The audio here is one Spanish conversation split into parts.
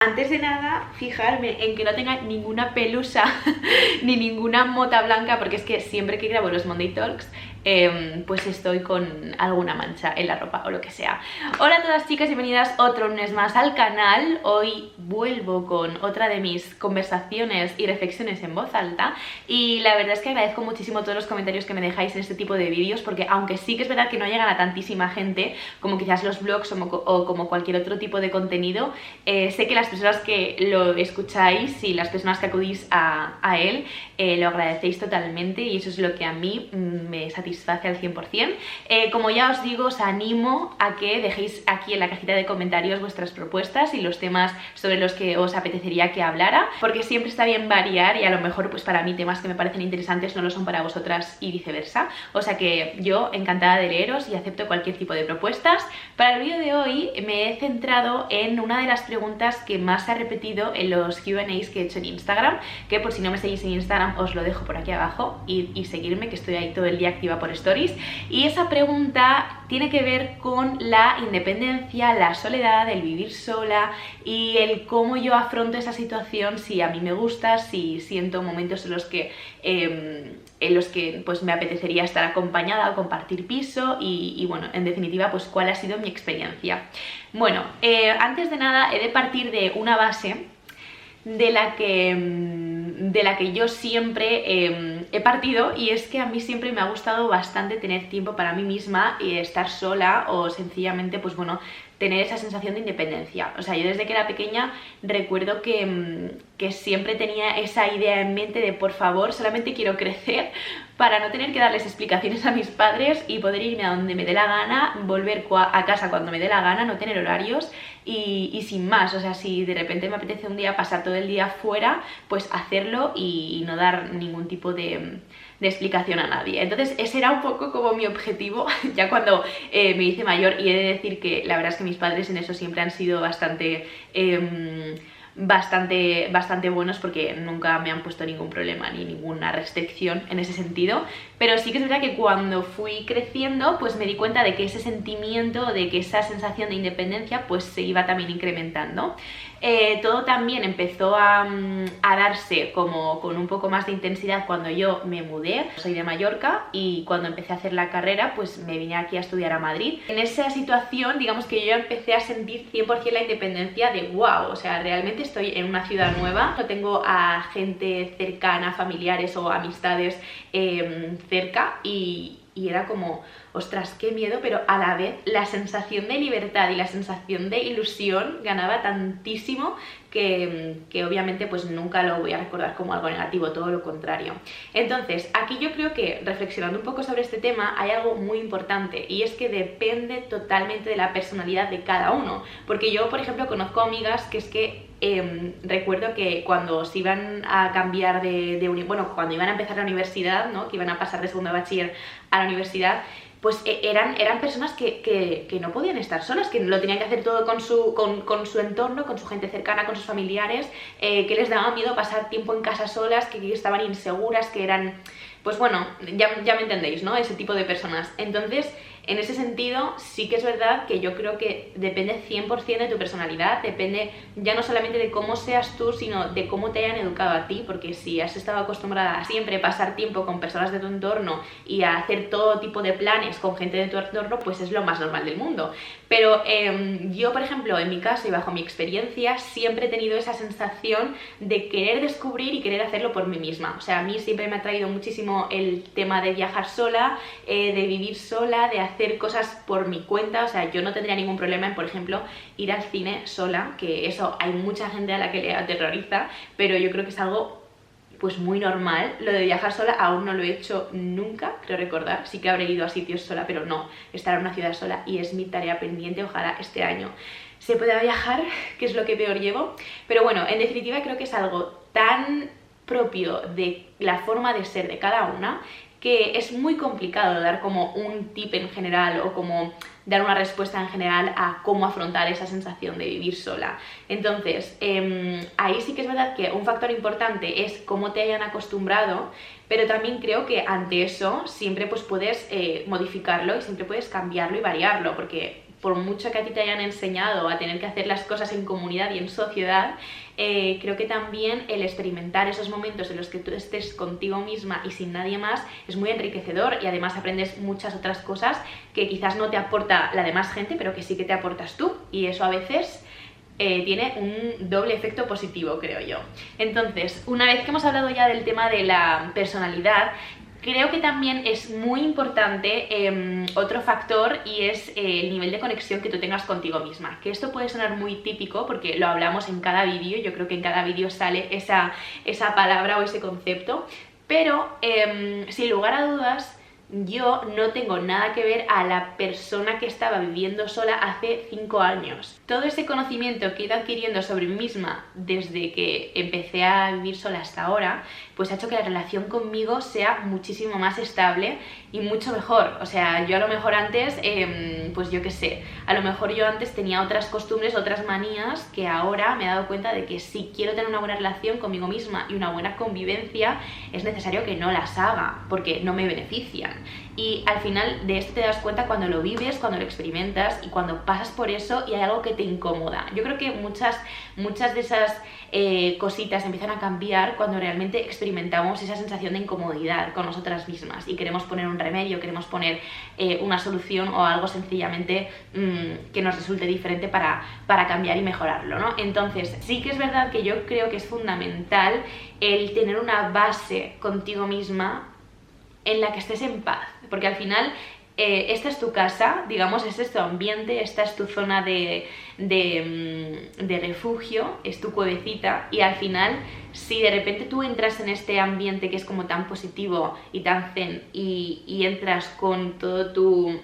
Antes de nada, fijarme en que no tenga ninguna pelusa ni ninguna mota blanca, porque es que siempre que grabo los Monday Talks pues estoy con alguna mancha en la ropa o lo que sea. Hola a todas chicas, bienvenidas otro lunes más al canal. Hoy vuelvo con otra de mis conversaciones y reflexiones en voz alta y la verdad es que agradezco muchísimo todos los comentarios que me dejáis en este tipo de vídeos, porque aunque sí que es verdad que no llegan a tantísima gente como quizás los vlogs o como cualquier otro tipo de contenido, sé que las personas que lo escucháis y las personas que acudís a él lo agradecéis totalmente, y eso es lo que a mí me satisface al 100%. Como ya os digo, os animo a que dejéis aquí en la cajita de comentarios vuestras propuestas y los temas sobre los que os apetecería que hablara, porque siempre está bien variar y a lo mejor pues para mí temas que me parecen interesantes no lo son para vosotras y viceversa. O sea que yo encantada de leeros y acepto cualquier tipo de propuestas. Para el vídeo de hoy me he centrado en una de las preguntas que más se ha repetido en los Q&As que he hecho en Instagram, que por si no me seguís en Instagram os lo dejo por aquí abajo, y seguirme, que estoy ahí todo el día activa por stories. Y esa pregunta tiene que ver con la independencia, la soledad, el vivir sola y el cómo yo afronto esa situación, si a mí me gusta, si siento momentos en los que pues me apetecería estar acompañada o compartir piso y bueno, en definitiva pues cuál ha sido mi experiencia. Bueno, antes de nada he de partir de una base de la que yo siempre he partido, y es que a mí siempre me ha gustado bastante tener tiempo para mí misma y estar sola, o sencillamente pues bueno, tener esa sensación de independencia. O sea, yo desde que era pequeña recuerdo que siempre tenía esa idea en mente de por favor, solamente quiero crecer para no tener que darles explicaciones a mis padres y poder irme a donde me dé la gana, volver a casa cuando me dé la gana, no tener horarios y sin más. O sea, si de repente me apetece un día pasar todo el día fuera, pues hacerlo y no dar ningún tipo de explicación a nadie. Entonces ese era un poco como mi objetivo ya cuando me hice mayor, y he de decir que la verdad es que mis padres en eso siempre han sido bastante buenos, porque nunca me han puesto ningún problema ni ninguna restricción en ese sentido. Pero sí que es verdad que cuando fui creciendo pues me di cuenta de que ese sentimiento, de que esa sensación de independencia pues se iba también incrementando. Todo también empezó a darse como con un poco más de intensidad cuando yo me mudé. Soy de Mallorca y cuando empecé a hacer la carrera pues me vine aquí a estudiar a Madrid. En esa situación digamos que yo empecé a sentir 100% la independencia de wow, o sea, realmente estoy en una ciudad nueva, no tengo a gente cercana, familiares o amistades cerca, y era como, ostras, qué miedo, pero a la vez la sensación de libertad y la sensación de ilusión ganaba tantísimo que obviamente pues nunca lo voy a recordar como algo negativo, todo lo contrario. Entonces, aquí yo creo que reflexionando un poco sobre este tema hay algo muy importante, y es que depende totalmente de la personalidad de cada uno, porque yo, por ejemplo, conozco amigas que es que recuerdo que cuando se iban a cambiar bueno, cuando iban a empezar la universidad, ¿no? Que iban a pasar de segundo de bachiller a la universidad, pues eran personas que no podían estar solas, que lo tenían que hacer todo con su entorno, con su gente cercana, con sus familiares, que les daba miedo pasar tiempo en casa solas, que estaban inseguras, que eran, pues bueno, ya me entendéis, ¿no? Ese tipo de personas. Entonces, en ese sentido, sí que es verdad que yo creo que depende 100% de tu personalidad, depende ya no solamente de cómo seas tú, sino de cómo te hayan educado a ti, porque si has estado acostumbrada a siempre pasar tiempo con personas de tu entorno y a hacer todo tipo de planes con gente de tu entorno, pues es lo más normal del mundo. Pero yo, por ejemplo, en mi caso y bajo mi experiencia, siempre he tenido esa sensación de querer descubrir y querer hacerlo por mí misma. O sea, a mí siempre me ha traído muchísimo el tema de viajar sola, de vivir sola, de hacer cosas por mi cuenta. O sea, yo no tendría ningún problema en, por ejemplo, ir al cine sola, que eso hay mucha gente a la que le aterroriza, pero yo creo que es algo pues muy normal. Lo de viajar sola aún no lo he hecho nunca, creo recordar. Sí que habré ido a sitios sola, pero no estar en una ciudad sola, y es mi tarea pendiente. Ojalá este año se pueda viajar, que es lo que peor llevo. Pero bueno, en definitiva creo que es algo tan propio de la forma de ser de cada una que es muy complicado dar como un tip en general o como dar una respuesta en general a cómo afrontar esa sensación de vivir sola. Entonces, ahí sí que es verdad que un factor importante es cómo te hayan acostumbrado, pero también creo que ante eso siempre pues puedes modificarlo y siempre puedes cambiarlo y variarlo, porque por mucho que a ti te hayan enseñado a tener que hacer las cosas en comunidad y en sociedad, creo que también el experimentar esos momentos en los que tú estés contigo misma y sin nadie más es muy enriquecedor, y además aprendes muchas otras cosas que quizás no te aporta la demás gente, pero que sí que te aportas tú, y eso a veces tiene un doble efecto positivo, creo yo. Entonces, una vez que hemos hablado ya del tema de la personalidad, creo que también es muy importante otro factor, y es el nivel de conexión que tú tengas contigo misma. Que esto puede sonar muy típico porque lo hablamos en cada vídeo, yo creo que en cada vídeo sale esa palabra o ese concepto, pero sin lugar a dudas, yo no tengo nada que ver a la persona que estaba viviendo sola hace 5 años. Todo ese conocimiento que he ido adquiriendo sobre mí misma desde que empecé a vivir sola hasta ahora, pues ha hecho que la relación conmigo sea muchísimo más estable y mucho mejor. O sea, yo a lo mejor antes, pues yo qué sé, a lo mejor yo antes tenía otras costumbres, otras manías, que ahora me he dado cuenta de que si quiero tener una buena relación conmigo misma y una buena convivencia, es necesario que no las haga, porque no me benefician. Y al final de esto te das cuenta cuando lo vives, cuando lo experimentas y cuando pasas por eso y hay algo que te incomoda. Yo creo que muchas de esas cositas empiezan a cambiar cuando realmente experimentamos esa sensación de incomodidad con nosotras mismas y queremos poner un remedio, queremos poner una solución o algo sencillamente que nos resulte diferente para cambiar y mejorarlo, ¿no? Entonces, sí que es verdad que yo creo que es fundamental el tener una base contigo misma en la que estés en paz, porque al final esta es tu casa, digamos, este es tu ambiente, esta es tu zona de refugio, es tu cuevecita, y al final, si de repente tú entras en este ambiente que es como tan positivo y tan zen y entras con todo tu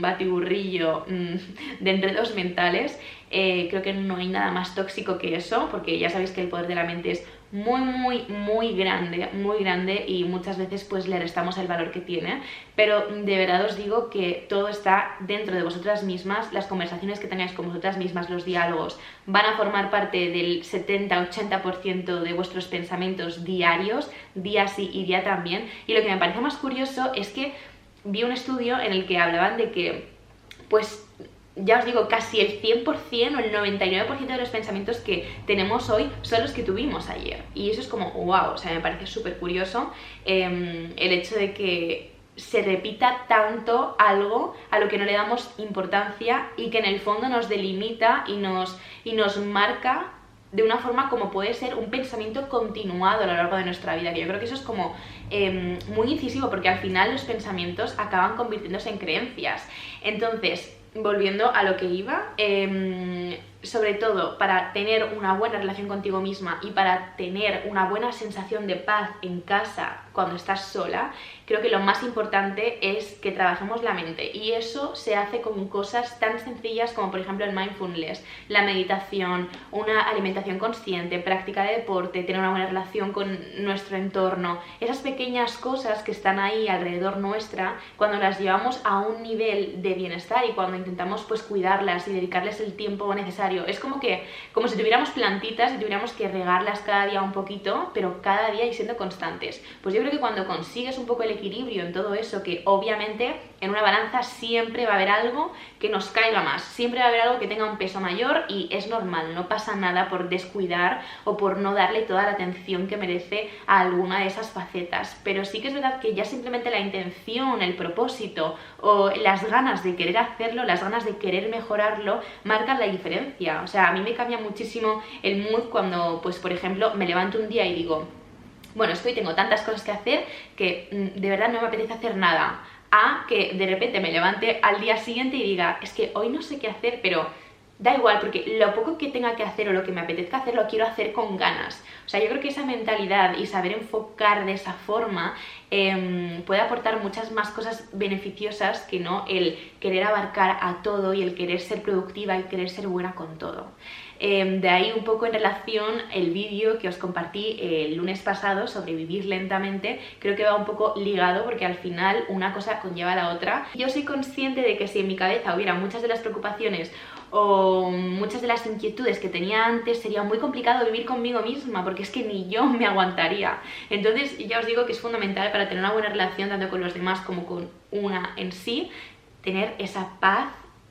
batiburrillo de enredos mentales, creo que no hay nada más tóxico que eso, porque ya sabéis que el poder de la mente es muy grande, y muchas veces pues le restamos el valor que tiene, pero de verdad os digo que todo está dentro de vosotras mismas. Las conversaciones que tengáis con vosotras mismas, los diálogos, van a formar parte del 70-80% de vuestros pensamientos diarios, día sí y día también. Y lo que me parece más curioso es que vi un estudio en el que hablaban de que, pues ya os digo, casi el 100% o el 99% de los pensamientos que tenemos hoy son los que tuvimos ayer. Y eso es como, wow, o sea, me parece súper curioso el hecho de que se repita tanto algo a lo que no le damos importancia y que en el fondo nos delimita y nos marca de una forma como puede ser un pensamiento continuado a lo largo de nuestra vida, que yo creo que eso es como muy incisivo, porque al final los pensamientos acaban convirtiéndose en creencias. Entonces, volviendo a lo que iba, sobre todo para tener una buena relación contigo misma y para tener una buena sensación de paz en casa cuando estás sola, creo que lo más importante es que trabajemos la mente, y eso se hace con cosas tan sencillas como por ejemplo el mindfulness, la meditación, una alimentación consciente, práctica de deporte, tener una buena relación con nuestro entorno. Esas pequeñas cosas que están ahí alrededor nuestra, cuando las llevamos a un nivel de bienestar y cuando intentamos pues cuidarlas y dedicarles el tiempo necesario, es como si tuviéramos plantitas y tuviéramos que regarlas cada día un poquito, pero cada día y siendo constantes. Pues yo creo que cuando consigues un poco el equilibrio en todo eso, que obviamente en una balanza siempre va a haber algo que nos caiga más, siempre va a haber algo que tenga un peso mayor, y es normal, no pasa nada por descuidar o por no darle toda la atención que merece a alguna de esas facetas, pero sí que es verdad que ya simplemente la intención, el propósito o las ganas de querer hacerlo, las ganas de querer mejorarlo, marcan la diferencia. O sea, a mí me cambia muchísimo el mood cuando, pues por ejemplo, me levanto un día y digo, bueno, es que hoy tengo tantas cosas que hacer que de verdad no me apetece hacer nada, a que de repente me levante al día siguiente y diga, es que hoy no sé qué hacer, pero da igual, porque lo poco que tenga que hacer o lo que me apetezca hacer lo quiero hacer con ganas. O sea, yo creo que esa mentalidad y saber enfocar de esa forma puede aportar muchas más cosas beneficiosas que no el querer abarcar a todo y el querer ser productiva y querer ser buena con todo. De ahí un poco en relación el vídeo que os compartí el lunes pasado sobre vivir lentamente, creo que va un poco ligado, porque al final una cosa conlleva a la otra. Yo soy consciente de que si en mi cabeza hubiera muchas de las preocupaciones o muchas de las inquietudes que tenía antes, sería muy complicado vivir conmigo misma, porque es que ni yo me aguantaría. Entonces ya os digo que es fundamental para tener una buena relación tanto con los demás como con una en sí, tener esa paz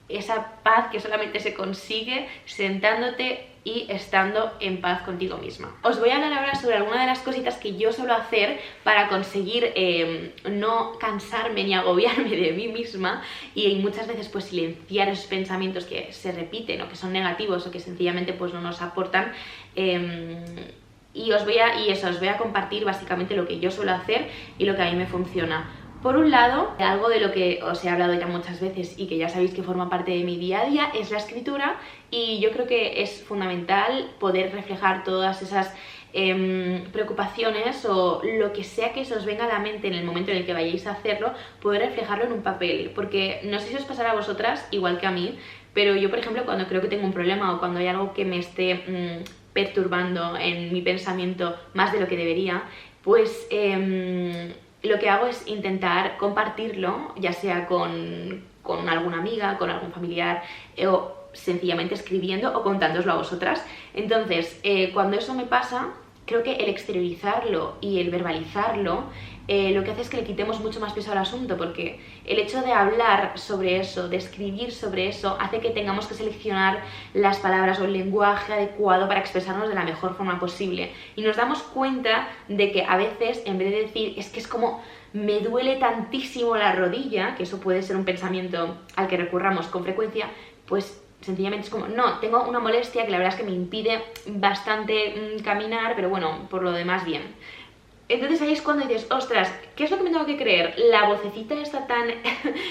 esa paz que solamente se consigue sentándote y estando en paz contigo misma. Os voy a hablar ahora sobre algunas de las cositas que yo suelo hacer para conseguir no cansarme ni agobiarme de mí misma y muchas veces pues silenciar esos pensamientos que se repiten o que son negativos o que sencillamente pues no nos aportan. Y os voy a compartir básicamente lo que yo suelo hacer y lo que a mí me funciona. Por un lado, algo de lo que os he hablado ya muchas veces y que ya sabéis que forma parte de mi día a día es la escritura, y yo creo que es fundamental poder reflejar todas esas preocupaciones o lo que sea que se os venga a la mente en el momento en el que vayáis a hacerlo, poder reflejarlo en un papel, porque no sé si os pasará a vosotras igual que a mí, pero yo, por ejemplo, cuando creo que tengo un problema o cuando hay algo que me esté perturbando en mi pensamiento más de lo que debería, pues lo que hago es intentar compartirlo, ya sea con alguna amiga, con algún familiar o sencillamente escribiendo o contándoslo a vosotras. Entonces, cuando eso me pasa, creo que el exteriorizarlo y el verbalizarlo lo que hace es que le quitemos mucho más peso al asunto, porque el hecho de hablar sobre eso, de escribir sobre eso, hace que tengamos que seleccionar las palabras o el lenguaje adecuado para expresarnos de la mejor forma posible. Y nos damos cuenta de que a veces, en vez de decir, es que es como me duele tantísimo la rodilla, que eso puede ser un pensamiento al que recurramos con frecuencia, pues sencillamente es como, no, tengo una molestia que la verdad es que me impide bastante caminar, pero bueno, por lo demás bien. Entonces ahí es cuando dices, ostras, ¿qué es lo que me tengo que creer? ¿La vocecita esta tan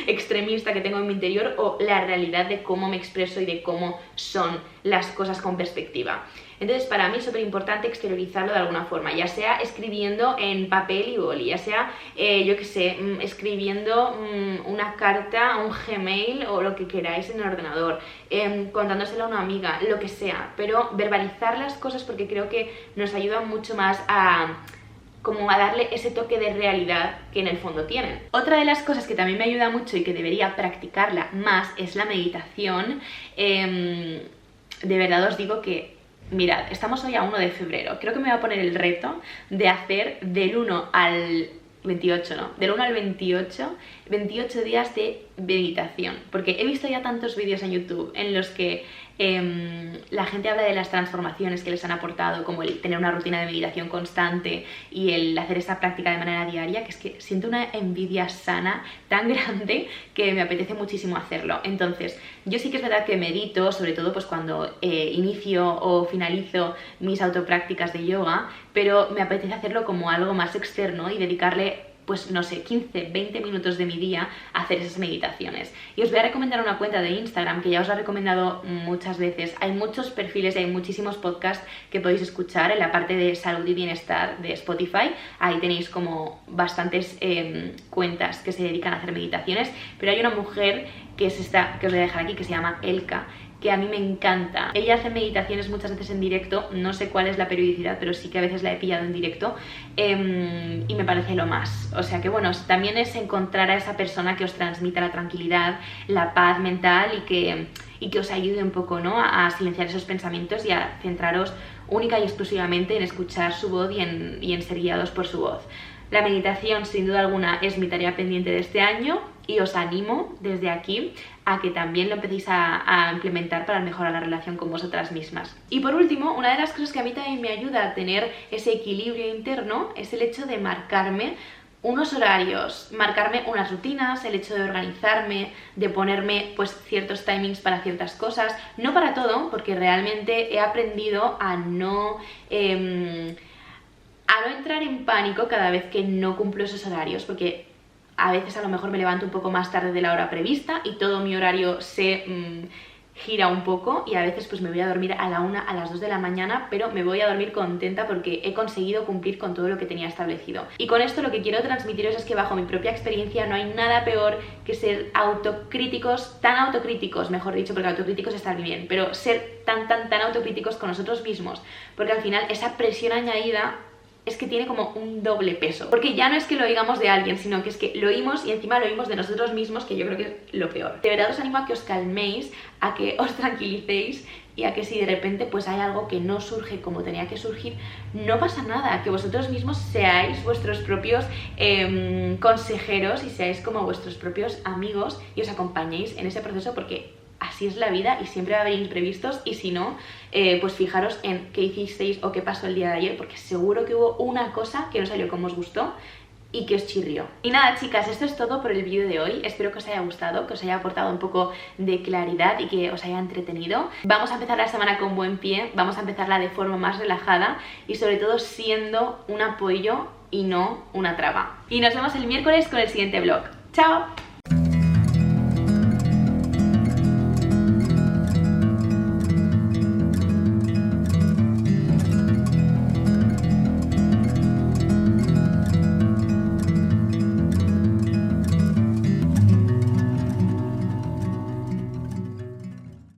extremista que tengo en mi interior o la realidad de cómo me expreso y de cómo son las cosas con perspectiva? Entonces para mí es súper importante exteriorizarlo de alguna forma, ya sea escribiendo en papel y boli, ya sea, yo qué sé, escribiendo una carta, un Gmail o lo que queráis en el ordenador, contándoselo a una amiga, lo que sea, pero verbalizar las cosas porque creo que nos ayuda mucho más a darle ese toque de realidad que en el fondo tienen. Otra de las cosas que también me ayuda mucho y que debería practicarla más es la meditación. De verdad os digo que, mirad, estamos hoy a 1 de febrero, creo que me voy a poner el reto de hacer del 1 al 28, ¿no? Del 1 al 28 días de meditación, porque he visto ya tantos vídeos en YouTube en los que la gente habla de las transformaciones que les han aportado, como el tener una rutina de meditación constante y el hacer esta práctica de manera diaria, que es que siento una envidia sana tan grande que me apetece muchísimo hacerlo. Entonces, yo sí que es verdad que medito, sobre todo pues cuando inicio o finalizo mis autoprácticas de yoga, pero me apetece hacerlo como algo más externo y dedicarle, pues no sé, 15, 20 minutos de mi día a hacer esas meditaciones. Y os voy a recomendar una cuenta de Instagram que ya os la he recomendado muchas veces. Hay muchos perfiles y hay muchísimos podcasts que podéis escuchar en la parte de salud y bienestar de Spotify. Ahí tenéis como bastantes cuentas que se dedican a hacer meditaciones, pero hay una mujer que os voy a dejar aquí, que se llama Elka, que a mí me encanta. Ella hace meditaciones muchas veces en directo, no sé cuál es la periodicidad, pero sí que a veces la he pillado en directo y me parece lo más. O sea que bueno, también es encontrar a esa persona que os transmita la tranquilidad, la paz mental y que os ayude un poco, ¿no?, a silenciar esos pensamientos y a centraros única y exclusivamente en escuchar su voz y en ser guiados por su voz. La meditación, sin duda alguna, es mi tarea pendiente de este año y os animo desde aquí a que también lo empecéis a implementar para mejorar la relación con vosotras mismas. Y por último, una de las cosas que a mí también me ayuda a tener ese equilibrio interno es el hecho de marcarme unos horarios, marcarme unas rutinas, el hecho de organizarme, de ponerme pues ciertos timings para ciertas cosas, no para todo, porque realmente he aprendido a no entrar en pánico cada vez que no cumplo esos horarios, porque a veces a lo mejor me levanto un poco más tarde de la hora prevista y todo mi horario se gira un poco y a veces pues me voy a dormir a la 1, a las 2 de la mañana, pero me voy a dormir contenta porque he conseguido cumplir con todo lo que tenía establecido. Y con esto lo que quiero transmitiros es que bajo mi propia experiencia no hay nada peor que ser autocríticos, tan autocríticos, mejor dicho, porque autocríticos está bien, pero ser tan autocríticos con nosotros mismos, porque al final esa presión añadida es que tiene como un doble peso, porque ya no es que lo oigamos de alguien, sino que es que lo oímos y encima lo oímos de nosotros mismos, que yo creo que es lo peor. De verdad os animo a que os calméis, a que os tranquilicéis y a que si de repente pues hay algo que no surge como tenía que surgir, no pasa nada, que vosotros mismos seáis vuestros propios consejeros y seáis como vuestros propios amigos y os acompañéis en ese proceso, porque así es la vida y siempre va a haber imprevistos, y si no, pues fijaros en qué hicisteis o qué pasó el día de ayer, porque seguro que hubo una cosa que no salió como os gustó y que os chirrió. Y nada, chicas, esto es todo por el vídeo de hoy. Espero que os haya gustado, que os haya aportado un poco de claridad y que os haya entretenido. Vamos a empezar la semana con buen pie, vamos a empezarla de forma más relajada y sobre todo siendo un apoyo y no una traba. Y nos vemos el miércoles con el siguiente vlog. ¡Chao!